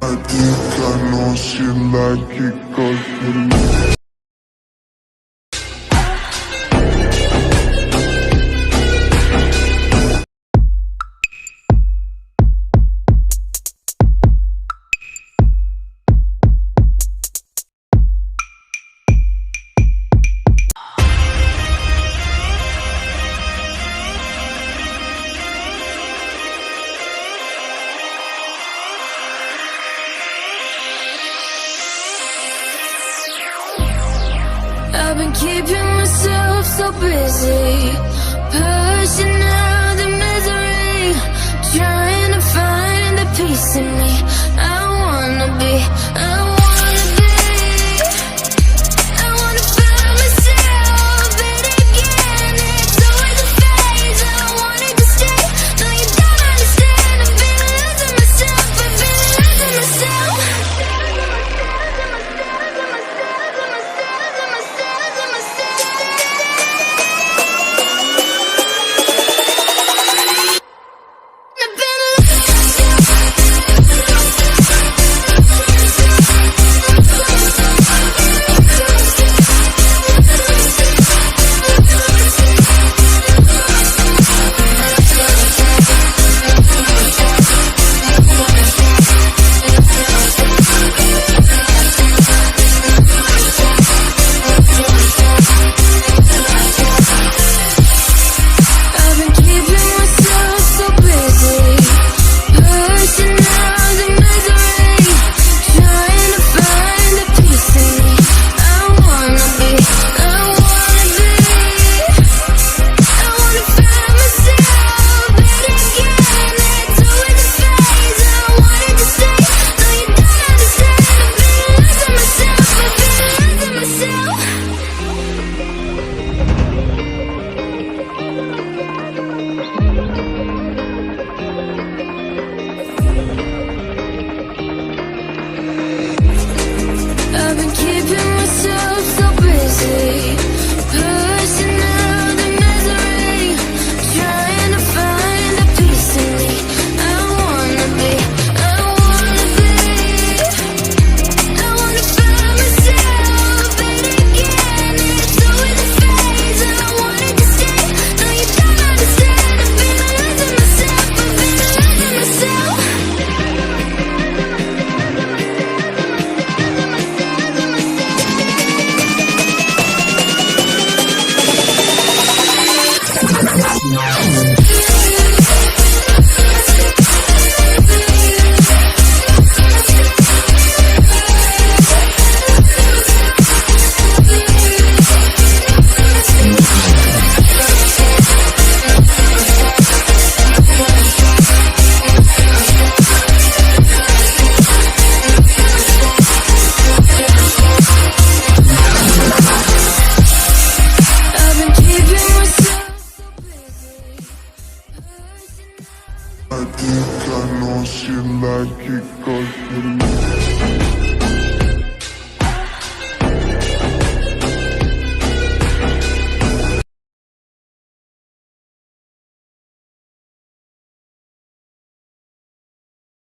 I think I know she like it 'cause you I've been keeping myself so busy, pushing out the misery, trying to find the peace in me. I wanna be, I wanna find myself, but again, it's always a phase. I wanted to stay, no you don't understand. I've been losing myself, I've been losing myself. I've been keeping myself so busy, pushing out the misery, trying to find the peace in me. I wanna be, I wanna find myself, but again, it's always a phase. I wanted to stay, no you don't understand. I've been losing myself, I've been losing myself. I think I know she like it 'cause you